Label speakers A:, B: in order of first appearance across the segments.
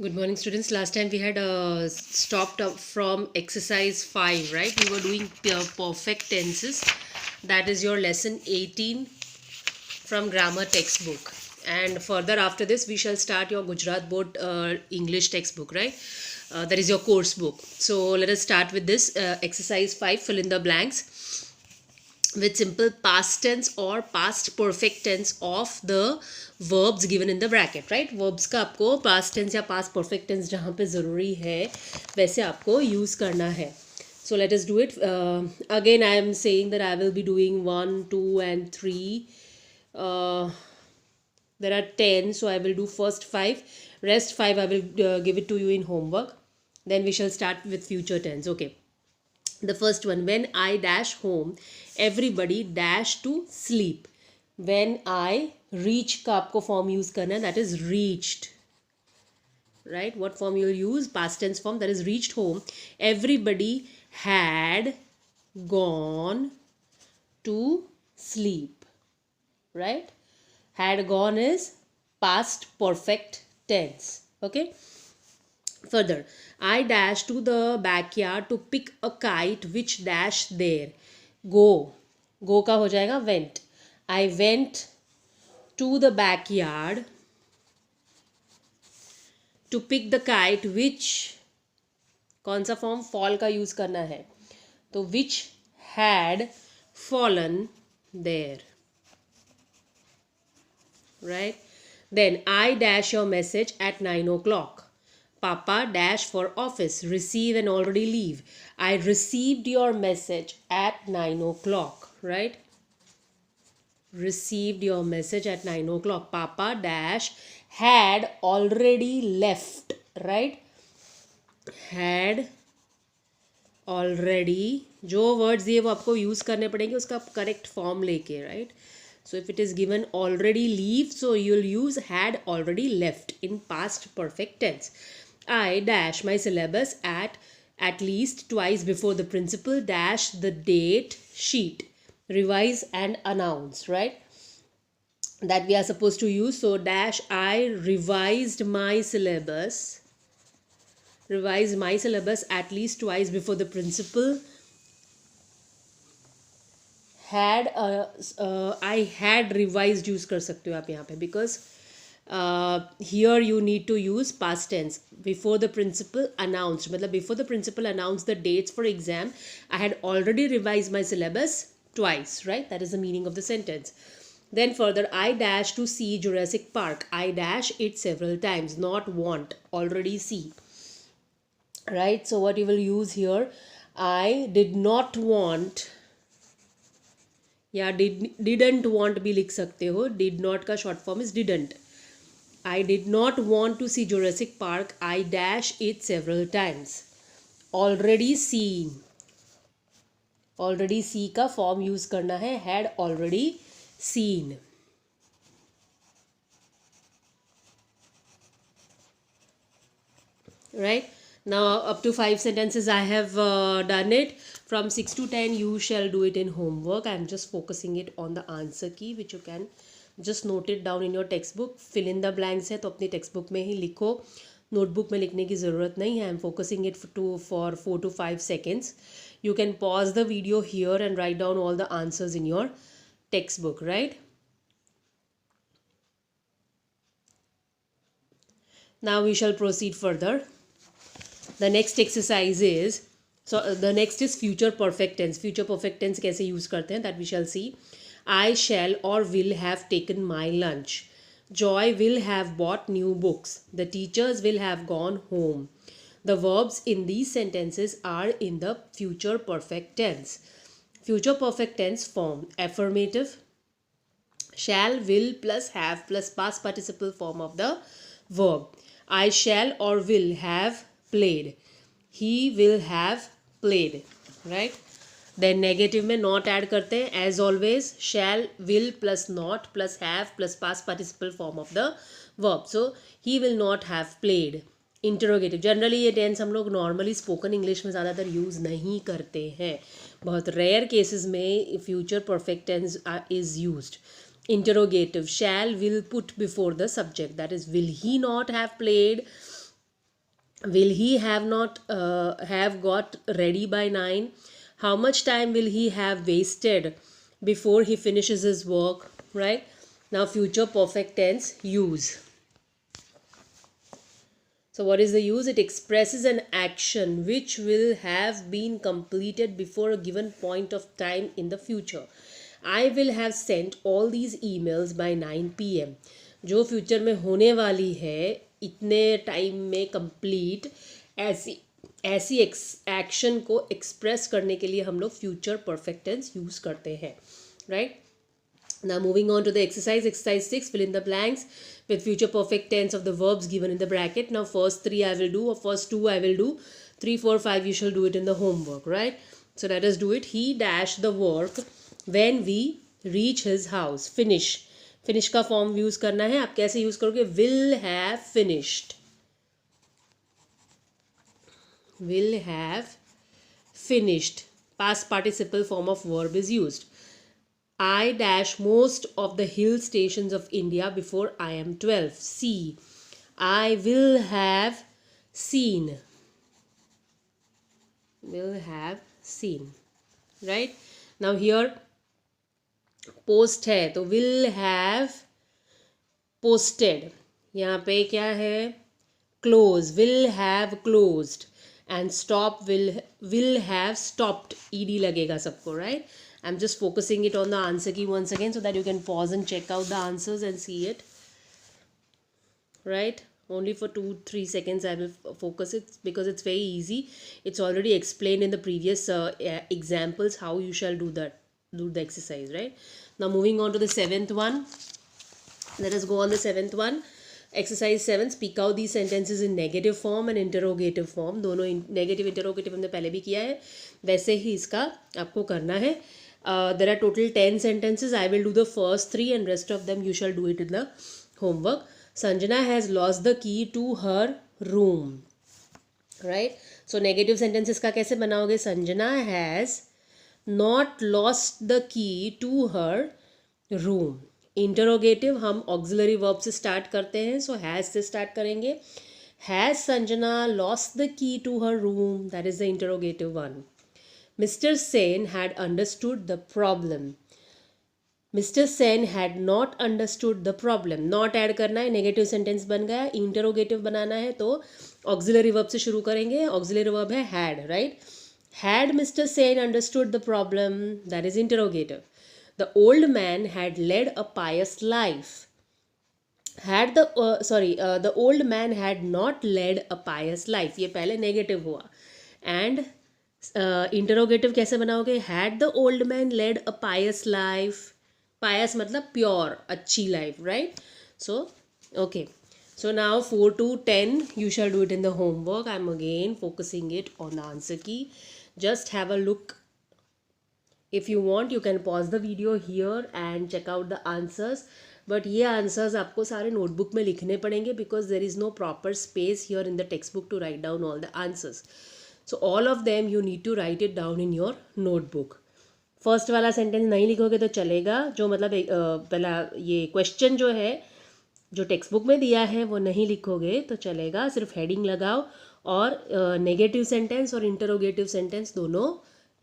A: Good morning, students. Last time we had stopped up from exercise 5, right? We were doing perfect tenses. That is your lesson 18 from grammar textbook. And further after this, we shall start your Gujarat Board English textbook, right? That is your course book. So let us start with this exercise 5, fill in the blanks with simple past tense or past perfect tense of the verbs given in the bracket, right? Verbs का आपको past tense या past perfect tense जहाँ पे ज़रूरी है वैसे आपको use करना है. So let us do it. Again, I am saying that I will be doing 1, 2 and 3. There are 10, so I will do first 5. Rest 5 I will give it to you in homework. Then we shall start with future tense. Okay. The first one, when I dash home, everybody dash to sleep. When I reach का आपको form use करना है, that is reached. Right? What form you will use? Past tense form, that is reached home. Everybody had gone to sleep. Right? Had gone is past perfect tense. Okay? Further, I dash to the backyard to pick a kite which dash there. Go. Go का हो जाएगा went. I went to the backyard to pick the kite which कौन सा form fall का use करना है तो which had fallen there. Right? Then I dash your message at 9 o'clock. Papa dash for office. Receive and already leave. I received your message at 9 o'clock. Right? Received your message at 9 o'clock. Papa dash had already left. Right? Had already. जो words दिए वो आपको use करने पड़ेंगे उसका correct form लेके. Right? So if it is given already leave, so you'll use had already left in past perfect tense. I dash my syllabus at least twice before the principal dash the date sheet. Revise and announce, right? That we are supposed to use. So dash I revised my syllabus. Revise my syllabus at least twice before the principal had I had revised use कर सकते हो आप यहाँ पे because here you need to use past tense. Before the principal announced मतलब before the principal announced the dates for exam, I had already revised my syllabus twice, right? That is the meaning of the sentence. Then further, I dash to see Jurassic Park. I dash it several times. Not want, already see. Right? So what you will use here, I did not want या didn't want भी लिख सकते हो. did not का short form is didn't. I did not want to see Jurassic Park. I dash it several times. Already seen. Already see का form use करना है. Had already seen. Right? Now up to 5 sentences I have done it. From 6 to 10 you shall do it in homework. I am just focusing it on the answer key which you can just note it down in your textbook. Fill in the blanks है तो अपनी textbook में ही लिखो. Notebook में लिखने की ज़रूरत नहीं है. I am focusing it for 4 to 5 seconds. You can pause the video here and write down all the answers in your textbook, right? Now we shall proceed further. The next exercise is, so the next is future perfect tense. Future perfect tense कैसे use करते हैं that we shall see. I shall or will have taken my lunch. Joy will have bought new books. The teachers will have gone home. The verbs in these sentences are in the future perfect tense. Future perfect tense form affirmative, shall, will plus have plus past participle form of the verb. I shall or will have played. He will have played. Right? Then negative में not add करते हैं. As always, shall, will plus not plus have plus past participle form of the verb. So he will not have played. Interrogative generally ये tense हम लोग normally spoken English में ज़्यादातर use नहीं करते हैं. बहुत रेयर केसेस में future perfect tense is used. Interrogative, shall, will put before the subject, that is will he not have played, will he have not have got ready by 9? How much time will he have wasted before he finishes his work, right? Now future perfect tense use. So what is the use? It expresses an action which will have been completed before a given point of time in the future. I will have sent all these emails by 9 p.m. जो future में होने वाली है इतने time में complete, ऐसी ऐसी action को एक्सप्रेस करने के लिए हम लोग फ्यूचर परफेक्ट टेंस यूज़ करते हैं, right? Now moving on to the exercise 6, fill in the blanks with future perfect tense of the verbs given in the bracket. Now first 3 I will do, or first 2 I will do, 3, 4, 5 you shall do it in the homework, right? So let us do it. He dash the work when we reach his house. Finish. Finish का form use करना है. आप कैसे use करोगे? Will have finished. Will have finished. Past participle form of verb is used. I dash most of the hill stations of India before I am 12. See. I will have seen. Will have seen. Right? Now here post है तो will have posted. यहाँ पे क्या है? Close. Will have closed. And stop will have stopped. ED लगेगा सबको, right? I'm just focusing it on the answer key once again so that you can pause and check out the answers and see it. Right? Only for 2-3 seconds I will focus it because it's very easy. It's already explained in the previous examples how you shall do the exercise, right? Now moving on to the 7th one. Let us go on the 7th one. Exercise 7, speak out these sentences in negative form and interrogative form. दोनों negative interrogative हमने पहले भी किया है, वैसे ही इसका आपको करना है. There are total 10 sentences. I will do the first 3 and rest of them you shall do it in the homework. Sanjana has lost the key to her room. Right? So negative sentences का कैसे बनाओगे? Sanjana has not lost the key to her room. Interrogative हम auxiliary verb से start करते हैं, so has से start करेंगे. Has Sanjana lost the key to her room? That is the interrogative one. Mister Sen had understood the problem. Mister Sen had not understood the problem. Not add करना है, negative sentence बन गया. Interrogative बनाना है तो auxiliary verb से शुरू करेंगे. ऑक्सिलरी वर्ब है had, right? Had mister Sen understood the problem? That is interrogative. The old man had led a pious life. The old man had not led a pious life. ये पहले negative हुआ. And interrogative कैसे बनाओगे? Had the old man led a pious life? Pious मतलब pure, अच्छी life, right? So, okay. So now 4 to 10 you shall do it in the homework. I'm again focusing it on the answer key. Just have a look. If you want you can pause the video here and check out the answers. But ये answers आपको सारे notebook में लिखने पड़ेंगे because there is no proper space here in the textbook to write down all the answers. So all of them you need to write it down in your notebook. First वाला sentence नहीं लिखोगे तो चलेगा. जो मतलब पहला ये question जो है जो textbook में दिया है वो नहीं लिखोगे तो चलेगा. सिर्फ heading लगाओ और negative sentence और interrogative sentence दोनों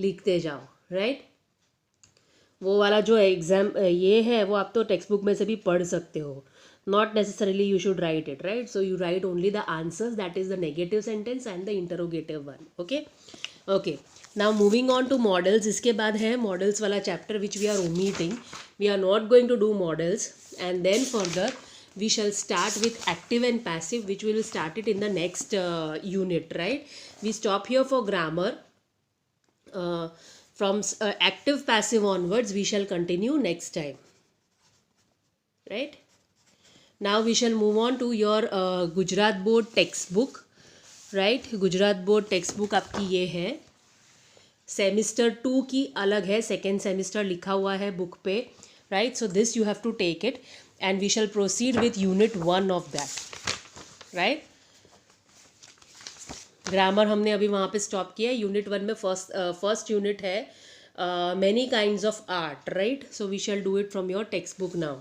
A: लिखते जाओ, right? वो वाला जो एग्ज़ाम ये है वो आप तो टेक्स्ट बुक में से भी पढ़ सकते हो. Not necessarily you should write it, right? So you write only the answers, that is the negative sentence and the interrogative one. Okay okay. Now moving on to modals. इसके बाद है modals वाला chapter which we are omitting. We are not going to do modals and then further we shall start with active and passive, which we will start it in the next unit, right? We stop here for grammar. From active passive onwards we shall continue next time, right? Now we shall move on to your Gujarat board textbook, right? Gujarat board textbook आपकी ये है. Semester 2 की अलग है, second semester लिखा हुआ है book पे, right? So this you have to take it and we shall proceed with unit 1 of that, right? Grammar हमने अभी वहाँ पे स्टॉप किया. यूनिट 1 में फर्स्ट यूनिट है मैनी काइंड्स ऑफ आर्ट, राइट? So we shall do it from your text book now.